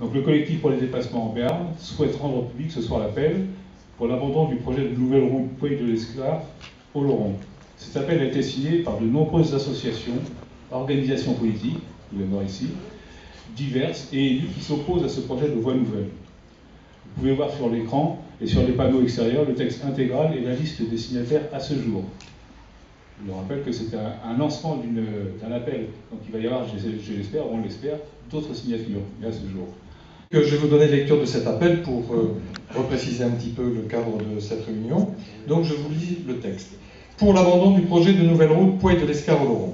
Donc le collectif pour les déplacements en Béarn souhaite rendre public ce soir l'appel pour l'abandon du projet de nouvelle route Puey de l'Esclave au Laurent. Cet appel a été signé par de nombreuses associations, organisations politiques, vous allez voir ici, diverses et élus qui s'opposent à ce projet de voie nouvelle. Vous pouvez voir sur l'écran et sur les panneaux extérieurs le texte intégral et la liste des signataires à ce jour. Je vous rappelle que c'est un lancement d'un appel, donc il va y avoir, je l'espère, on l'espère, d'autres signatures, mais à ce jour. Je vais vous donner lecture de cet appel pour repréciser un petit peu le cadre de cette réunion. Donc je vous lis le texte. Pour l'abandon du projet de nouvelle route Puey de l'Esclave au Laurent.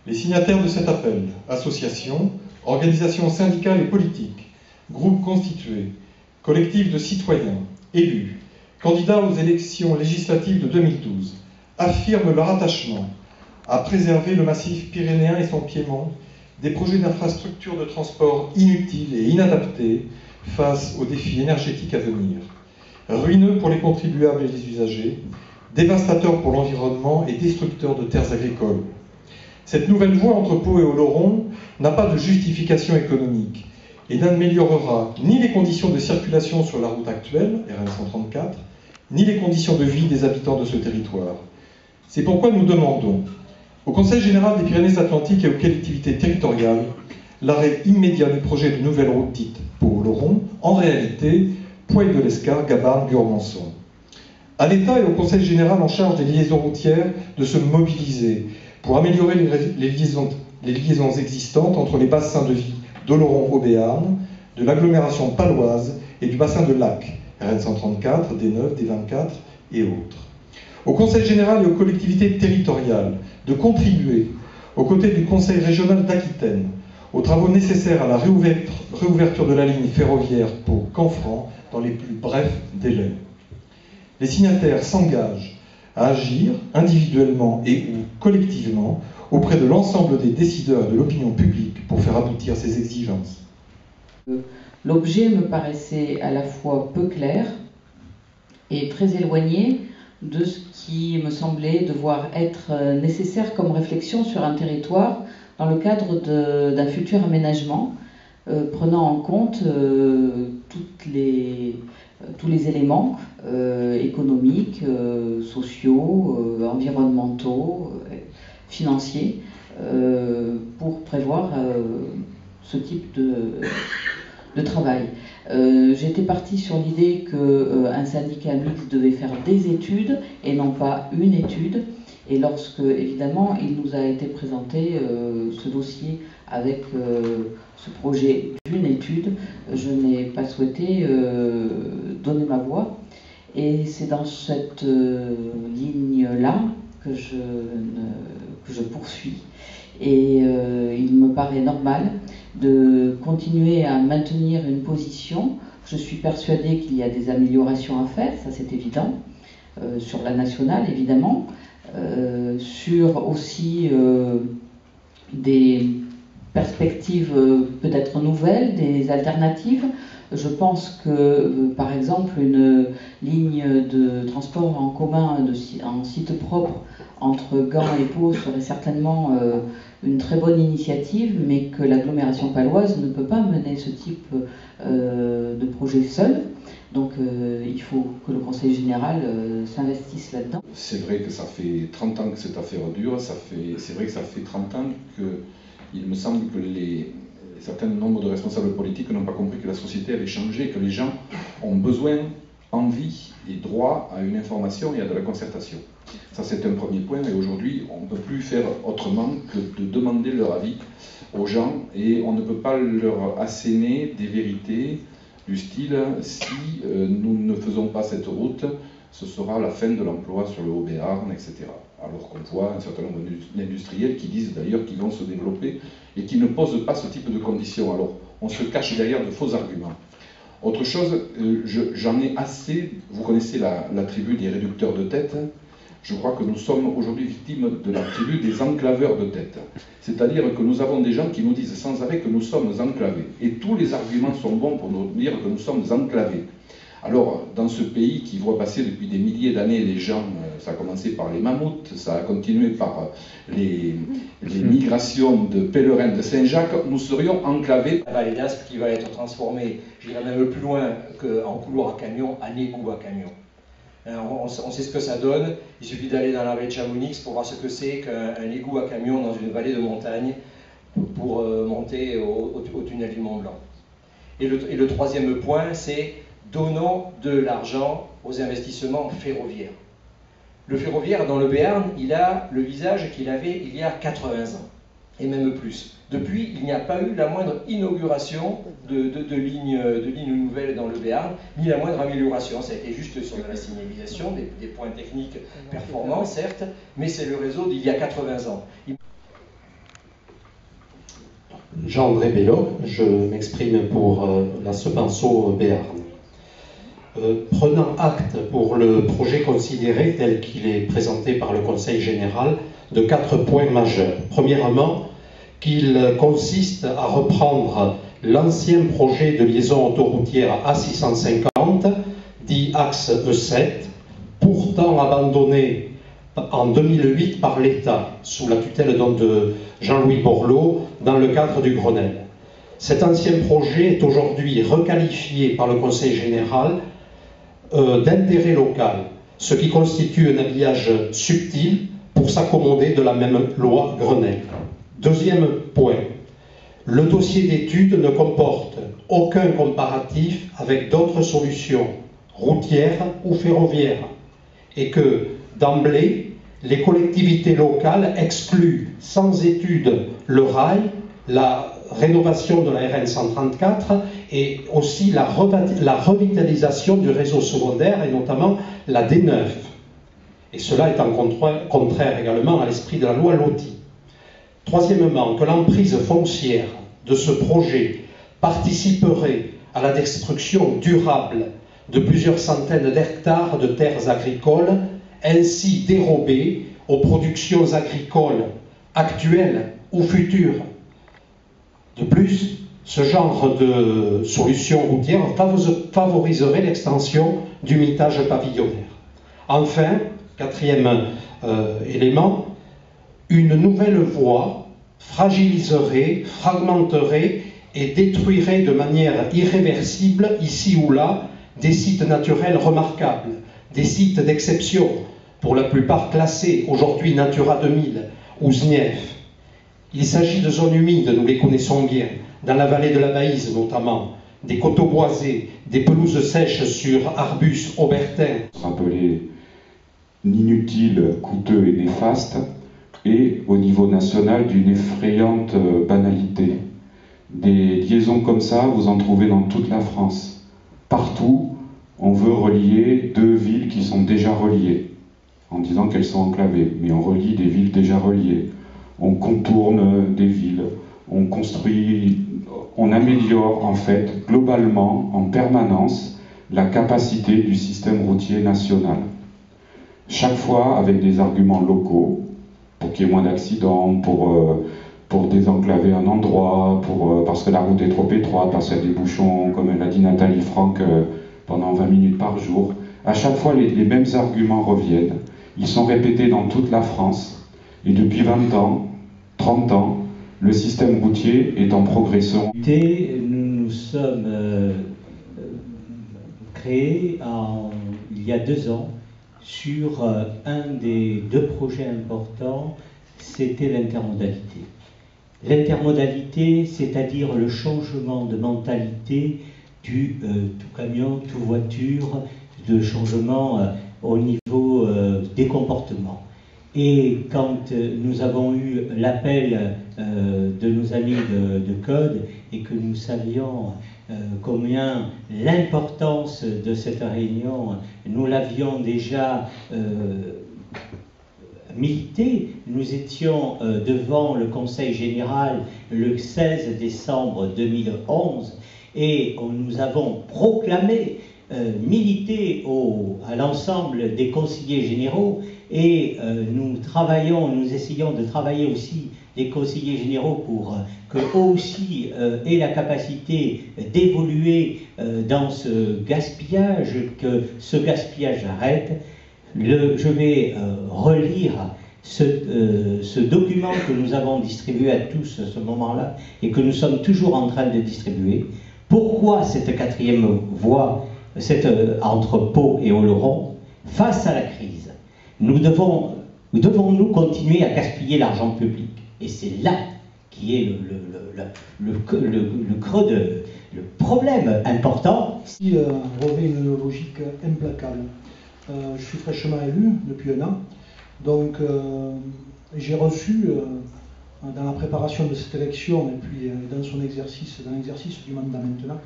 Les signataires de cet appel, associations, organisations syndicales et politiques, groupes constitués, collectifs de citoyens, élus, candidats aux élections législatives de 2012, affirment leur attachement à préserver le massif pyrénéen et son piémont des projets d'infrastructures de transport inutiles et inadaptés face aux défis énergétiques à venir, ruineux pour les contribuables et les usagers, dévastateurs pour l'environnement et destructeurs de terres agricoles. Cette nouvelle voie entre Pau et Oloron n'a pas de justification économique et n'améliorera ni les conditions de circulation sur la route actuelle, RN 134, ni les conditions de vie des habitants de ce territoire. C'est pourquoi nous demandons au Conseil général des Pyrénées-Atlantiques et aux collectivités territoriales l'arrêt immédiat du projet de nouvelle route dite Pau-Oloron, en réalité Puey de l'Esclave, Gabarne, Gurmançon. À l'État et au Conseil général en charge des liaisons routières de se mobiliser pour améliorer les liaisons existantes entre les bassins de vie d'Oloron au Béarn, de l'agglomération paloise et du bassin de Lac, RN 134, D9, D24 et autres. Au Conseil général et aux collectivités territoriales de contribuer, aux côtés du Conseil régional d'Aquitaine, aux travaux nécessaires à la réouverture de la ligne ferroviaire Pau-Canfranc dans les plus brefs délais. Les signataires s'engagent à agir individuellement et ou collectivement auprès de l'ensemble des décideurs de l'opinion publique pour faire aboutir ces exigences. L'objet me paraissait à la fois peu clair et très éloigné de ce qui me semblait devoir être nécessaire comme réflexion sur un territoire dans le cadre d'un futur aménagement, prenant en compte tous les éléments économiques, sociaux, environnementaux, financiers, pour prévoir ce type de travail. J'étais partie sur l'idée qu'un syndicat mixte devait faire des études et non pas une étude. Et lorsque, évidemment, il nous a été présenté ce dossier avec ce projet d'une étude, je n'ai pas souhaité donner ma voix. Et c'est dans cette ligne-là que je poursuis. Et il me paraît normal de continuer à maintenir une position. Je suis persuadée qu'il y a des améliorations à faire, ça c'est évident, sur la nationale évidemment, sur aussi des perspectives peut-être nouvelles, des alternatives. Je pense que, par exemple, une ligne de transport en commun en site propre entre Gand et Pau serait certainement une très bonne initiative, mais que l'agglomération paloise ne peut pas mener ce type de projet seul. Donc il faut que le Conseil général s'investisse là-dedans. C'est vrai que ça fait 30 ans que cette affaire dure, c'est vrai que ça fait 30 ans qu'il me semble que certains nombres de responsables politiques n'ont pas compris que la société avait changé, que les gens ont besoin, envie et droit à une information et à de la concertation. Ça c'est un premier point, et aujourd'hui on ne peut plus faire autrement que de demander leur avis aux gens, et on ne peut pas leur asséner des vérités du style « si nous ne faisons pas cette route, ce sera la fin de l'emploi sur le Haut-Béarn, etc. » Alors qu'on voit un certain nombre d'industriels qui disent d'ailleurs qu'ils vont se développer et qui ne posent pas ce type de conditions. Alors on se cache derrière de faux arguments. Autre chose, j'en ai assez, vous connaissez la tribu des réducteurs de tête, je crois que nous sommes aujourd'hui victimes de la tribu des enclaveurs de tête. C'est-à-dire que nous avons des gens qui nous disent sans arrêt que nous sommes enclavés. Et tous les arguments sont bons pour nous dire que nous sommes enclavés. Alors, dans ce pays qui voit passer depuis des milliers d'années les gens, ça a commencé par les mammouths, ça a continué par les migrants l'immigration de pèlerins de Saint-Jacques, nous serions enclavés. La vallée d'Aspe qui va être transformée, j'irai même plus loin qu'en couloir à camion, en égout à camion. On sait ce que ça donne, il suffit d'aller dans la vallée de Chamonix pour voir ce que c'est qu'un égout à camion dans une vallée de montagne pour monter au tunnel du Mont Blanc. Et le troisième point, c'est donnons de l'argent aux investissements ferroviaires. Le ferroviaire dans le Béarn, il a le visage qu'il avait il y a 80 ans, et même plus. Depuis, il n'y a pas eu la moindre inauguration de lignes nouvelles dans le Béarn, ni la moindre amélioration. Ça a été juste sur de la signalisation, des points techniques performants, certes, mais c'est le réseau d'il y a 80 ans. Jean-André Bello, je m'exprime pour la Sepenso Béarn. Prenant acte pour le projet considéré tel qu'il est présenté par le Conseil général de 4 points majeurs. Premièrement, qu'il consiste à reprendre l'ancien projet de liaison autoroutière A650, dit axe E7, pourtant abandonné en 2008 par l'État, sous la tutelle de Jean-Louis Borloo, dans le cadre du Grenelle. Cet ancien projet est aujourd'hui requalifié par le Conseil général d'intérêt local, ce qui constitue un habillage subtil pour s'accommoder de la même loi Grenelle. Deuxième point, le dossier d'étude ne comporte aucun comparatif avec d'autres solutions, routières ou ferroviaires, et que, d'emblée, les collectivités locales excluent sans étude le rail, la rénovation de la RN 134 et aussi la revitalisation du réseau secondaire et notamment la D9. Et cela est en contraire également à l'esprit de la loi LOTI. Troisièmement, que l'emprise foncière de ce projet participerait à la destruction durable de plusieurs centaines d'hectares de terres agricoles, ainsi dérobées aux productions agricoles actuelles ou futures. De plus, ce genre de solution routière favoriserait l'extension du mitage pavillonnaire. Enfin, quatrième élément, une nouvelle voie fragiliserait, fragmenterait et détruirait de manière irréversible, ici ou là, des sites naturels remarquables, des sites d'exception, pour la plupart classés, aujourd'hui Natura 2000 ou SNIEF. Il s'agit de zones humides, nous les connaissons bien, dans la vallée de la Baïse notamment, des coteaux boisés, des pelouses sèches sur Arbus, Aubertin. Rappelé inutile, coûteux et néfaste, et au niveau national d'une effrayante banalité. Des liaisons comme ça, vous en trouvez dans toute la France. Partout, on veut relier deux villes qui sont déjà reliées, en disant qu'elles sont enclavées, mais on relie des villes déjà reliées. On contourne des villes, on construit, on améliore en fait globalement, en permanence, la capacité du système routier national. Chaque fois avec des arguments locaux, pour qu'il y ait moins d'accidents, pour désenclaver un endroit, parce que la route est trop étroite, parce qu'il y a des bouchons, comme l'a dit Nathalie Franck, pendant 20 minutes par jour. À chaque fois, les mêmes arguments reviennent. Ils sont répétés dans toute la France. Et depuis 20 ans, 30 ans, le système routier est en progression. Nous nous sommes créés il y a 2 ans sur un des 2 projets importants, c'était l'intermodalité. L'intermodalité, c'est-à-dire le changement de mentalité du tout camion, tout voiture, de changement au niveau des comportements. Et quand nous avons eu l'appel de nos amis de Code et que nous savions combien l'importance de cette réunion, nous l'avions déjà milité, nous étions devant le Conseil général le 16 décembre 2011 et nous avons proclamé, milité à l'ensemble des conseillers généraux et nous essayons de travailler aussi les conseillers généraux pour qu'eux aussi aient la capacité d'évoluer dans ce gaspillage, que ce gaspillage arrête. Je vais relire ce document que nous avons distribué à tous à ce moment-là et que nous sommes toujours en train de distribuer, pourquoi cette quatrième voie, entre Pau et Oloron, face à la crise, nous devons-nous continuer à gaspiller l'argent public? Et c'est là qui est le creux le problème important. Si revêt une logique implacable. Je suis fraîchement élu depuis 1 an, donc j'ai reçu dans la préparation de cette élection et puis dans l'exercice du mandat maintenant,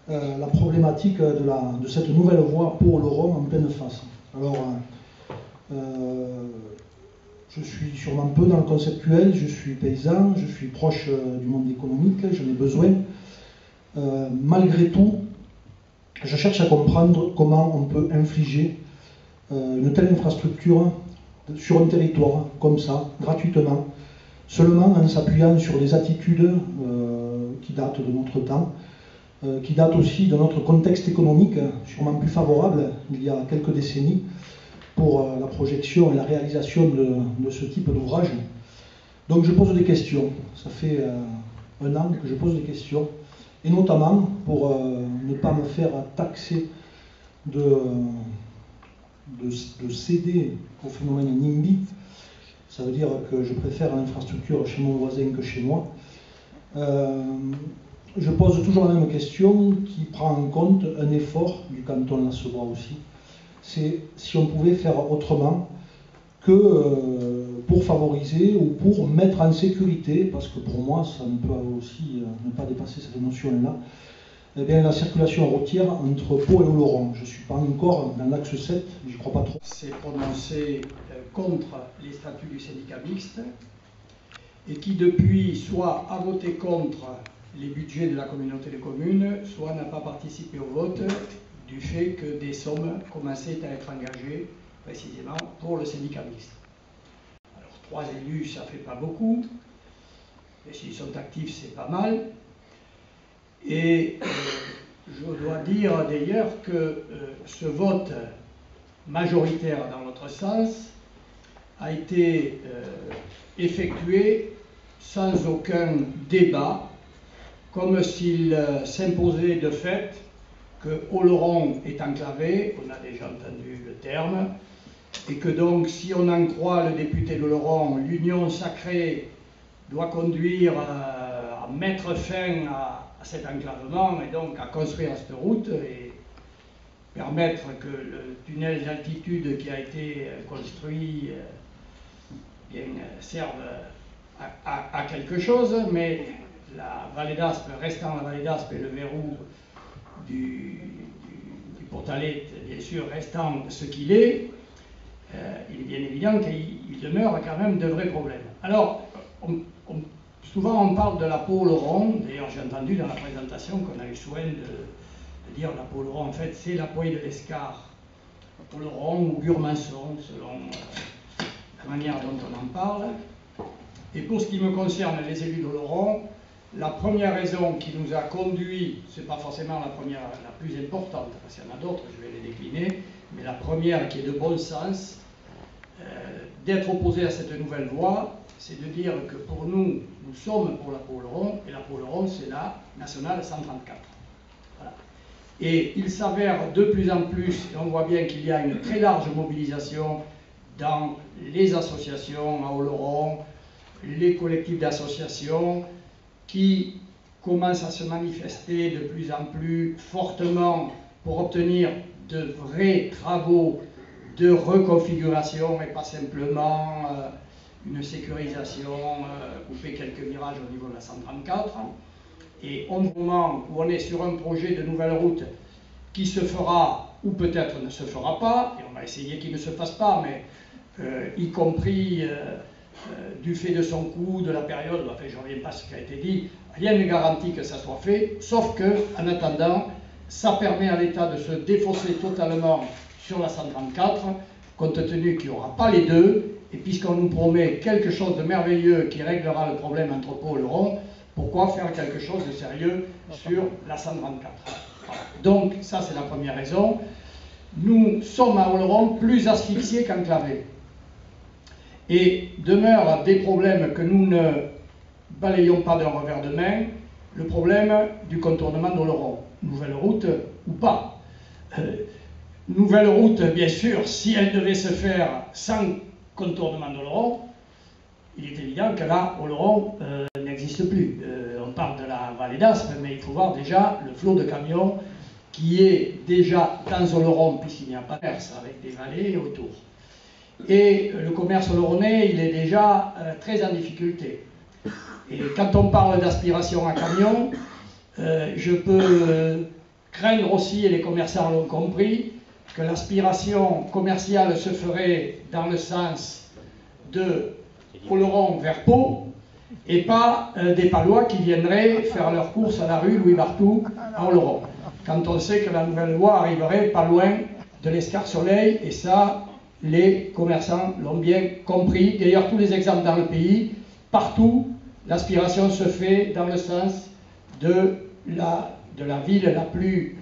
la problématique de cette nouvelle voie pour Oloron en pleine face. Alors, je suis sûrement peu dans le conceptuel, je suis paysan, je suis proche du monde économique, j'en ai besoin. Malgré tout, je cherche à comprendre comment on peut infliger une telle infrastructure sur un territoire, comme ça, gratuitement, seulement en s'appuyant sur des attitudes qui datent de notre temps, qui datent aussi de notre contexte économique, sûrement plus favorable il y a quelques décennies, pour la projection et la réalisation de ce type d'ouvrage. Donc je pose des questions. Ça fait 1 an que je pose des questions, et notamment pour ne pas me faire taxer de céder au phénomène NIMBY. Ça veut dire que je préfère l'infrastructure chez mon voisin que chez moi. Je pose toujours la même question qui prend en compte un effort du canton La Seboie aussi. C'est si on pouvait faire autrement que pour favoriser ou pour mettre en sécurité, parce que pour moi ça ne peut aussi ne pas dépasser cette notion-là, eh bien, la circulation routière entre Pau et Oloron. Je ne suis pas encore dans l'axe 7, je ne crois pas trop. S'est prononcé contre les statuts du syndicat mixte et qui depuis soit a voté contre les budgets de la communauté de communes, soit n'a pas participé au vote du fait que des sommes commençaient à être engagées précisément pour le syndicat mixte. Alors 3 élus, ça ne fait pas beaucoup, et s'ils sont actifs, c'est pas mal. Et je dois dire d'ailleurs que ce vote majoritaire dans notre sens a été effectué sans aucun débat, comme s'il s'imposait de fait que Oloron est enclavé, on a déjà entendu le terme, et que donc si on en croit le député d'Oloron, l'union sacrée doit conduire à mettre fin à cet enclavement et donc à construire cette route et permettre que le tunnel d'altitude qui a été construit serve à quelque chose, mais la vallée d'Aspe restant la vallée d'Aspe et le verrou du Portalet, bien sûr, restant ce qu'il est, il est bien évident qu'il demeure quand même de vrais problèmes. Alors, souvent on parle de la Pau-Oloron, d'ailleurs j'ai entendu dans la présentation qu'on a eu soin de dire la Pau-Oloron, en fait c'est la Poye de l'Escar, Oloron ou Gurmançon, selon la manière dont on en parle. Et pour ce qui me concerne, les élus d'Oloron, la première raison qui nous a conduit, ce n'est pas forcément la première, la plus importante, parce qu'il y en a d'autres, je vais les décliner, mais la première qui est de bon sens, d'être opposé à cette nouvelle voie, c'est de dire que pour nous, nous sommes pour la Pau-Oloron, et la Pau-Oloron, c'est la nationale 134. Voilà. Et il s'avère de plus en plus, et on voit bien qu'il y a une très large mobilisation dans les associations à Oloron, les collectifs d'associations, qui commencent à se manifester de plus en plus fortement pour obtenir de vrais travaux de reconfiguration et pas simplement une sécurisation, couper quelques virages au niveau de la 134. Et au moment où on est sur un projet de nouvelle route qui se fera ou peut-être ne se fera pas, et on va essayer qu'il ne se fasse pas, mais y compris du fait de son coût, de la période, enfin je ne reviens pas à ce qui a été dit, rien ne garantit que ça soit fait, sauf que, en attendant, ça permet à l'État de se défausser totalement sur la 134, compte tenu qu'il n'y aura pas les deux, et puisqu'on nous promet quelque chose de merveilleux qui réglera le problème entre Pau et Oloron, pourquoi faire quelque chose de sérieux sur la 134 ? Voilà. Donc, ça c'est la première raison. Nous sommes à Oloron plus asphyxiés qu'enclavés. Et demeurent des problèmes que nous ne balayons pas d'un revers de main, le problème du contournement d'Oloron. Nouvelle route ou pas. Nouvelle route, bien sûr, si elle devait se faire sans contournement d'Oloron, il est évident que là, Oloron n'existe plus. On parle de la vallée d'Aspe, mais il faut voir déjà le flot de camions qui est déjà dans Oloron, puisqu'il n'y a pas de commerce, avec des vallées autour. Et le commerce oloronnais, il est déjà très en difficulté. Et quand on parle d'aspiration à camion, je peux craindre aussi, et les commerçants l'ont compris, que l'aspiration commerciale se ferait dans le sens de Oloron vers Pau, et pas des Palois qui viendraient faire leurs courses à la rue Louis Barthou à Oloron. Quand on sait que la nouvelle loi arriverait pas loin de l'Escar-Soleil, et ça, les commerçants l'ont bien compris. D'ailleurs, tous les exemples dans le pays, partout, l'aspiration se fait dans le sens de la ville la plus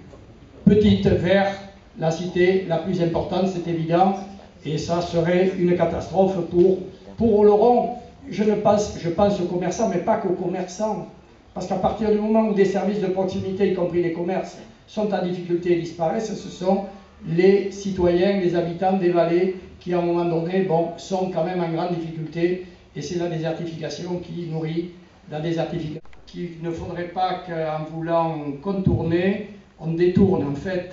petite vers la cité la plus importante, c'est évident, et ça serait une catastrophe pour Oloron. Je pense aux commerçants, mais pas qu'aux commerçants, parce qu'à partir du moment où des services de proximité, y compris les commerces, sont en difficulté et disparaissent, ce sont les citoyens, les habitants des vallées qui, à un moment donné, sont quand même en grande difficulté, et c'est la désertification qui nourrit la désertification. Qu'il ne faudrait pas qu'en voulant contourner, on détourne en fait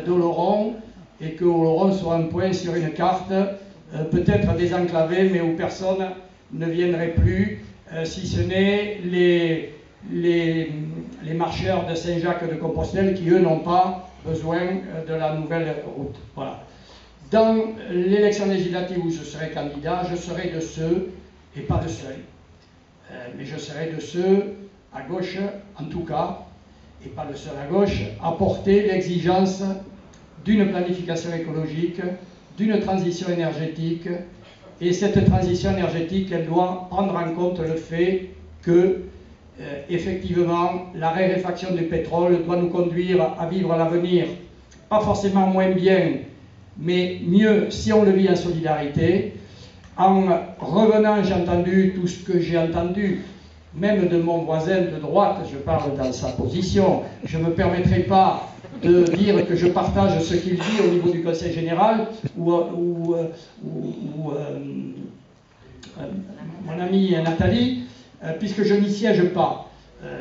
d'Oloron, et que Oloron soit un point sur une carte, peut-être désenclavé, mais où personne ne viendrait plus, si ce n'est les marcheurs de Saint-Jacques-de-Compostelle qui, eux, n'ont pas besoin de la nouvelle route. Voilà. Dans l'élection législative où je serai candidat, je serai de ceux, et pas de seuls, mais je serai de ceux, à gauche en tout cas, et pas le seul à gauche, à porter l'exigence d'une planification écologique, d'une transition énergétique, et cette transition énergétique, elle doit prendre en compte le fait que, effectivement, la raréfaction du pétrole doit nous conduire à vivre l'avenir, pas forcément moins bien, mais mieux si on le vit en solidarité. En revenant, j'ai entendu tout ce que j'ai entendu, même de mon voisin de droite, je parle dans sa position, je ne me permettrai pas de dire que je partage ce qu'il dit au niveau du Conseil général, ou mon amie Nathalie, puisque je n'y siège pas.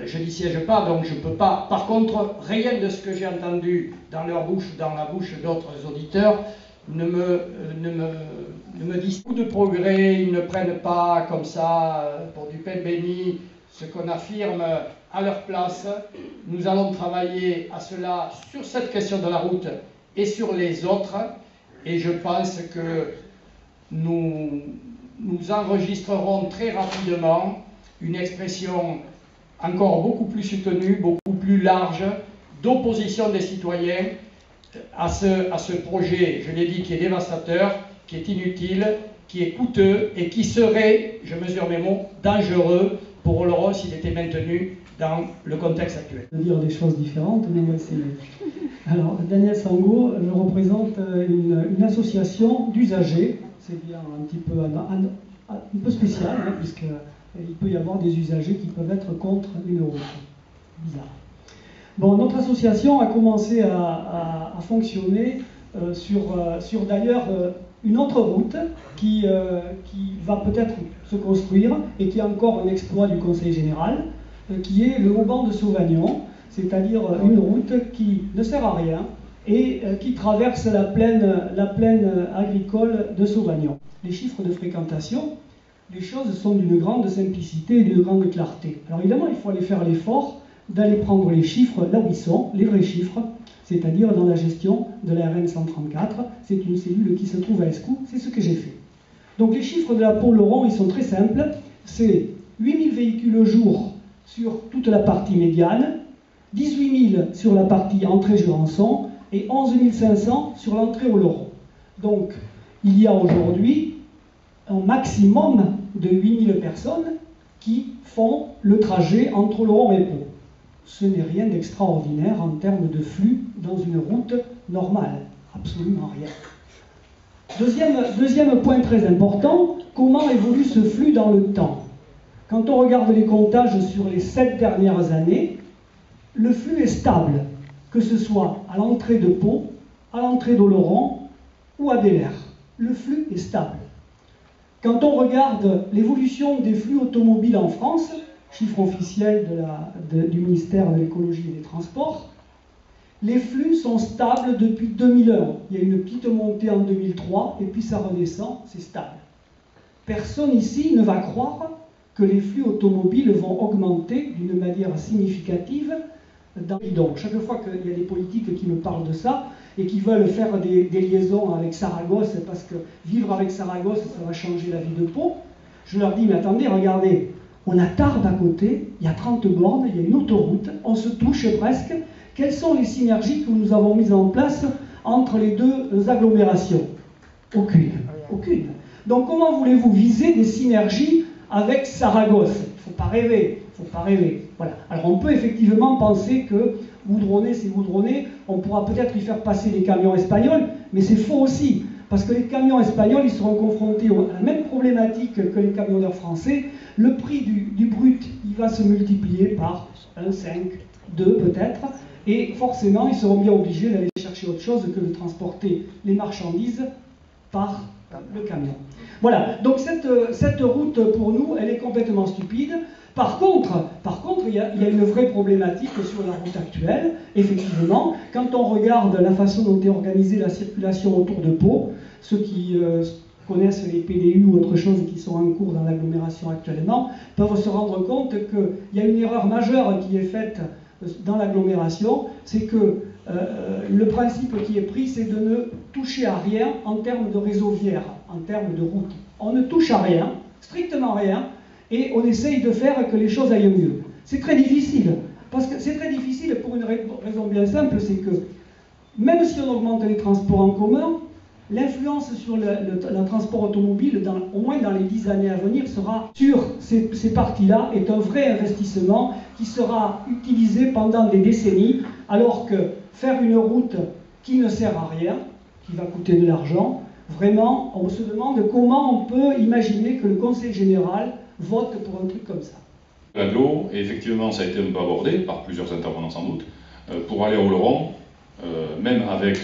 Je n'y siège pas, donc je ne peux pas. Par contre, rien de ce que j'ai entendu dans leur bouche, dans la bouche d'autres auditeurs, ne me disent beaucoup de progrès, ils ne prennent pas comme ça, pour du pain béni, ce qu'on affirme à leur place. Nous allons travailler à cela sur cette question de la route et sur les autres, et je pense que nous enregistrerons très rapidement une expression encore beaucoup plus soutenue, beaucoup plus large, d'opposition des citoyens à ce projet, je l'ai dit, qui est dévastateur, qui est inutile, qui est coûteux et qui serait, je mesure mes mots, dangereux pour Oloron s'il était maintenu dans le contexte actuel. De dire des choses différentes, mais on va essayer. Alors, Daniel Sango, je représente une association d'usagers. C'est bien un petit peu, un peu spécial, hein, puisqu'il peut y avoir des usagers qui peuvent être contre une route. Bizarre. Bon, notre association a commencé à fonctionner sur d'ailleurs une autre route qui va peut-être se construire et qui est encore un exploit du Conseil général, qui est le Auban de Sauvagnon, c'est-à-dire une route qui ne sert à rien et qui traverse la plaine agricole de Sauvagnon. Les chiffres de fréquentation, les choses sont d'une grande simplicité et d'une grande clarté. Alors évidemment, il faut aller faire l'effort d'aller prendre les chiffres là où ils sont, les vrais chiffres, c'est-à-dire dans la gestion de la RN 134. C'est une cellule qui se trouve à Escou, c'est ce que j'ai fait. Donc les chiffres de la Pau-Oloron, ils sont très simples. C'est 8000 véhicules au jour sur toute la partie médiane, 18 000 sur la partie entrée-Jurançon et 11 500 sur l'entrée Oloron. Donc il y a aujourd'hui un maximum de 8000 personnes qui font le trajet entre Oloron et Pau. Ce n'est rien d'extraordinaire en termes de flux dans une route normale. Absolument rien. Deuxième point très important, comment évolue ce flux dans le temps? Quand on regarde les comptages sur les 7 dernières années, le flux est stable, que ce soit à l'entrée de Pau, à l'entrée d'Oloron ou à Bel-Air. Le flux est stable. Quand on regarde l'évolution des flux automobiles en France, chiffre officiel du ministère de l'écologie et des transports, les flux sont stables depuis 2001. Il y a une petite montée en 2003 et puis ça redescend, c'est stable. Personne ici ne va croire que les flux automobiles vont augmenter d'une manière significative. Donc, chaque fois qu'il y a des politiques qui me parlent de ça et qui veulent faire des liaisons avec Saragosse, parce que vivre avec Saragosse, ça va changer la vie de Pau, je leur dis, mais attendez, regardez, on a Tarbes à côté, il y a 30 bornes, il y a une autoroute, on se touche presque. Quelles sont les synergies que nous avons mises en place entre les deux agglomérations? Aucune. Aucune. Donc comment voulez-vous viser des synergies avec Saragosse? Il ne faut pas rêver. Il ne faut pas rêver. Voilà. Alors on peut effectivement penser que goudronner, c'est goudronner. On pourra peut-être y faire passer les camions espagnols, mais c'est faux aussi. Parce que les camions espagnols, ils seront confrontés à la même problématique que les camionneurs français. Le prix du brut, il va se multiplier par 1, 5, 2 peut-être. Et forcément, ils seront bien obligés d'aller chercher autre chose que de transporter les marchandises par le camion. Voilà, donc cette route, pour nous, elle est complètement stupide. Par contre, il y a une vraie problématique sur la route actuelle. Effectivement, quand on regarde la façon dont est organisée la circulation autour de Pau, ceux qui connaissent les PDU ou autre chose qui sont en cours dans l'agglomération actuellement, peuvent se rendre compte qu'il y a une erreur majeure qui est faite dans l'agglomération, c'est que le principe qui est pris, c'est de ne toucher à rien en termes de réseau viaire, en termes de route. On ne touche à rien, strictement rien, et on essaye de faire que les choses aillent mieux. C'est très difficile, parce que c'est très difficile pour une raison bien simple, c'est que même si on augmente les transports en commun, l'influence sur le transport automobile, au moins dans les 10 années à venir, sera sur ces parties-là, est un vrai investissement qui sera utilisé pendant des décennies, alors que faire une route qui ne sert à rien, qui va coûter de l'argent, vraiment, on se demande comment on peut imaginer que le Conseil général vote pour un truc comme ça. L'agglo, et effectivement ça a été un peu abordé par plusieurs intervenants sans doute, pour aller à Oloron, même avec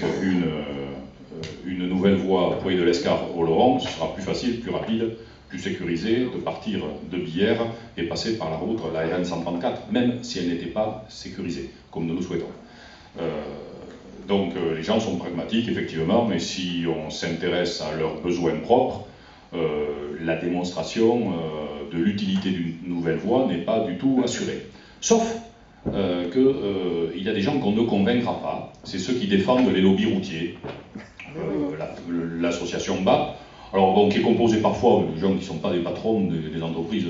une nouvelle voie Pouey de l'Escar-Oloron, ce sera plus facile, plus rapide, plus sécurisé de partir de Billère et passer par la route, la RN 134, même si elle n'était pas sécurisée, comme nous le souhaitons. Donc les gens sont pragmatiques, effectivement, mais si on s'intéresse à leurs besoins propres, la démonstration de l'utilité d'une nouvelle voie n'est pas du tout assurée. Sauf qu'il y a des gens qu'on ne convaincra pas, c'est ceux qui défendent les lobbies routiers, l'association BAP, alors bon, qui est composée parfois de gens qui ne sont pas des patrons des entreprises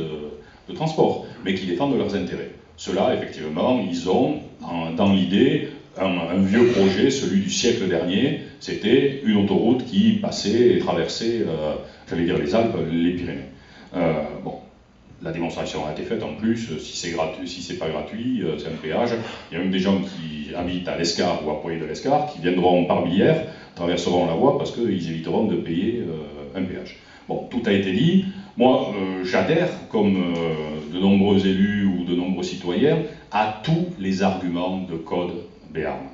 de transport, mais qui défendent leurs intérêts. Ceux-là, effectivement, ils ont dans l'idée un vieux projet, celui du siècle dernier, c'était une autoroute qui passait et traversait, j'allais dire les Alpes, les Pyrénées. Bon, la démonstration a été faite en plus, si c'est gratuit, si c'est pas gratuit, c'est un péage. Il y a même des gens qui habitent à l'Escar ou à Pouey de l'Escar, qui viendront par Billère, traverseront la voie parce qu'ils éviteront de payer un péage. Bon, tout a été dit. Moi, j'adhère, comme de nombreux élus ou de nombreux citoyens, à tous les arguments de Code Béarn.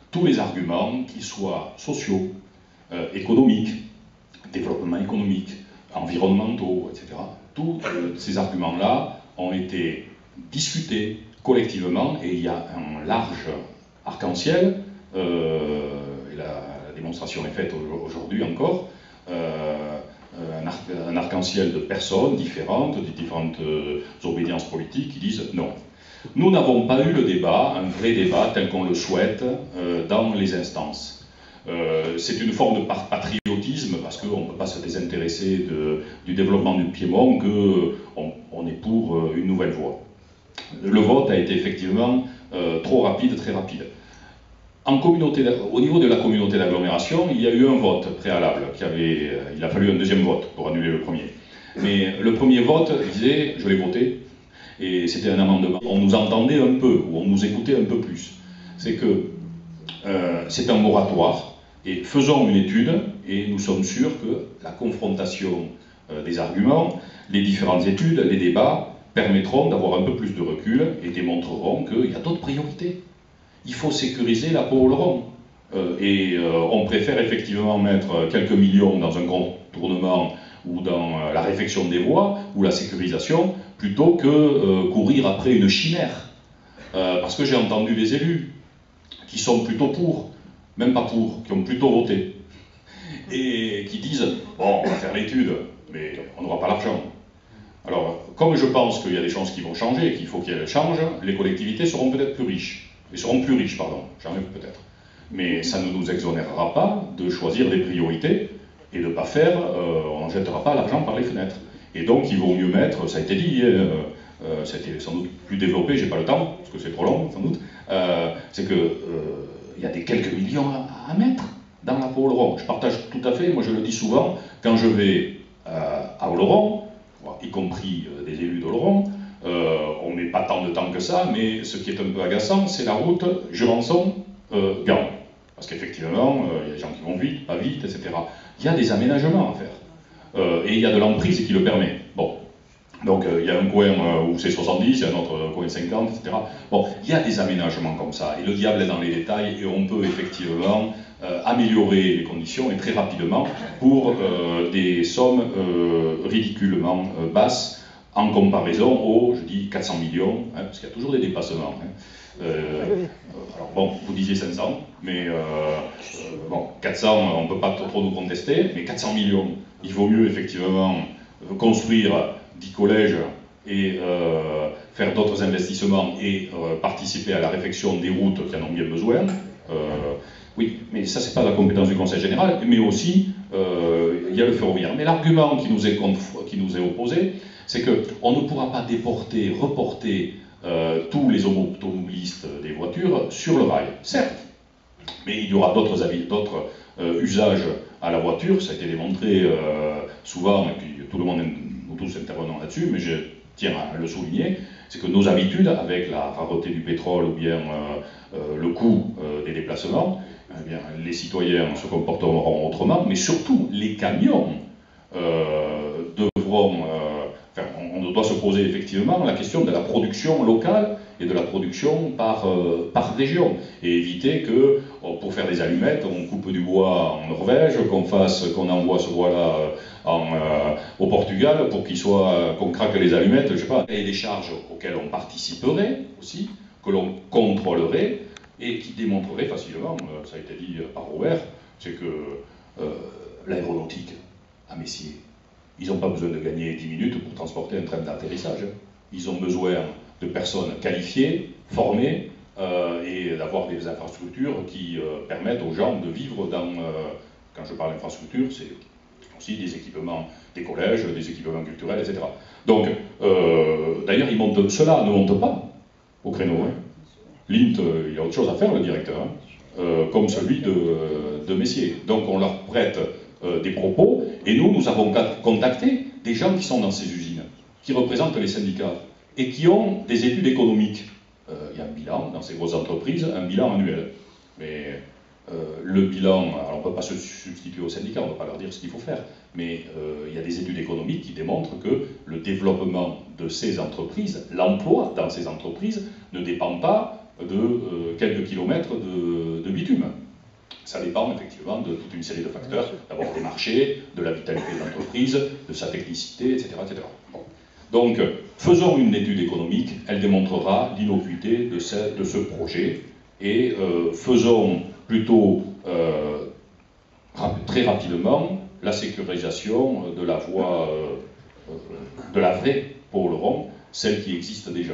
Tous les arguments, qu'ils soient sociaux, économiques, développement économique, environnementaux, etc. Tous ces arguments-là ont été discutés collectivement et il y a un large arc-en-ciel, et la démonstration est faite aujourd'hui encore, un arc-en-ciel de personnes différentes, de différentes obédiences politiques qui disent non. Nous n'avons pas eu le débat, un vrai débat tel qu'on le souhaite, dans les instances. C'est une forme de patriotisme parce qu'on ne peut pas se désintéresser du développement du Piémont, qu'on est pour une nouvelle voie. Le vote a été effectivement trop rapide, très rapide. Au niveau de la communauté d'agglomération, il y a eu un vote préalable, il a fallu un deuxième vote pour annuler le premier. Mais le premier vote disait, je l'ai voté, et c'était un amendement. On nous entendait un peu, ou on nous écoutait un peu plus. C'est que c'est un moratoire Et faisons une étude, et nous sommes sûrs que la confrontation des arguments, les différentes études, les débats, permettront d'avoir un peu plus de recul et démontreront qu'il y a d'autres priorités. Il faut sécuriser la Pau-Oloron. On préfère effectivement mettre quelques millions dans un contournement ou dans la réfection des voies ou la sécurisation, plutôt que courir après une chimère. Parce que j'ai entendu des élus qui sont plutôt pour, même pas pour, qui ont plutôt voté, et qui disent « bon, on va faire l'étude, mais on n'aura pas l'argent ». Alors, comme je pense qu'il y a des choses qui vont changer et qu'il faut qu'elles changent, les collectivités seront peut-être plus riches. J'en ai peut-être. Mais ça ne nous exonérera pas de choisir des priorités et de ne pas faire, on n'en jettera pas l'argent par les fenêtres. Et donc il vaut mieux mettre, ça a été dit, ça a été sans doute plus développé, j'ai pas le temps, parce que c'est trop long sans doute, c'est qu'il y a des quelques millions à mettre dans la Pau-Oloron. Je partage tout à fait, moi je le dis souvent, quand je vais à Oloron, y compris des élus d'Oloron, on met pas tant de temps que ça, mais ce qui est un peu agaçant, c'est la route Jurançon-Gand. Parce qu'effectivement, il y a des gens qui vont vite, pas vite, etc. Il y a des aménagements à faire. Et il y a de l'emprise qui le permet. Bon. Donc il y a un coin où c'est 70, il y a un autre coin 50, etc. Bon, il y a des aménagements comme ça. Et le diable est dans les détails, et on peut effectivement améliorer les conditions, et très rapidement, pour des sommes ridiculement basses, en comparaison aux, je dis, 400 millions, hein, parce qu'il y a toujours des dépassements. Hein. Alors bon, vous disiez 500, mais bon, 400, on ne peut pas trop nous contester, mais 400 millions, il vaut mieux effectivement construire 10 collèges et faire d'autres investissements et participer à la réfection des routes qui en ont bien besoin. Oui, mais ça, c'est pas la compétence du Conseil général, mais aussi, il y a le ferroviaire. Mais l'argument qui nous est opposé, c'est qu'on ne pourra pas déporter, reporter tous les automobilistes des voitures sur le rail. Certes, mais il y aura d'autres usages à la voiture, ça a été démontré souvent, et puis tout le monde, nous tous intervenons là-dessus, mais je tiens à le souligner, c'est que nos habitudes, avec la rareté du pétrole ou bien le coût des déplacements, eh bien, les citoyens se comporteront autrement, mais surtout les camions devront... on doit se poser effectivement la question de la production locale et de la production par région, et éviter que, pour faire des allumettes, on coupe du bois en Norvège, qu'on envoie ce bois-là au Portugal pour qu'on craque les allumettes, je sais pas, et des charges auxquelles on participerait aussi, que l'on contrôlerait, et qui démontrerait facilement, ça a été dit par Robert, c'est que l'aéronautique à Messier, ils n'ont pas besoin de gagner 10 minutes pour transporter un train d'atterrissage. Ils ont besoin de personnes qualifiées, formées, et d'avoir des infrastructures qui permettent aux gens de vivre dans... quand je parle d'infrastructure, c'est aussi des équipements, des collèges, des équipements culturels, etc. Donc, d'ailleurs, ceux-là ne montent pas au créneau. Hein. L'INT, il y a autre chose à faire, le directeur, hein, comme celui de Messier. Donc, on leur prête des propos, et nous avons contacté des gens qui sont dans ces usines, qui représentent les syndicats, et qui ont des études économiques. Il y a un bilan dans ces grosses entreprises, un bilan annuel. Mais le bilan, alors on ne peut pas se substituer aux syndicats, on ne va pas leur dire ce qu'il faut faire, mais il y a des études économiques qui démontrent que le développement de ces entreprises, l'emploi dans ces entreprises, ne dépend pas de quelques kilomètres de bitume. Ça dépend effectivement de toute une série de facteurs, d'abord des marchés, de la vitalité de l'entreprise, de sa technicité, etc. etc. Bon. Donc, faisons une étude économique, elle démontrera l'innocuité de ce projet, et faisons plutôt très rapidement la sécurisation de la voie, de la vraie Pau-Oloron, celle qui existe déjà.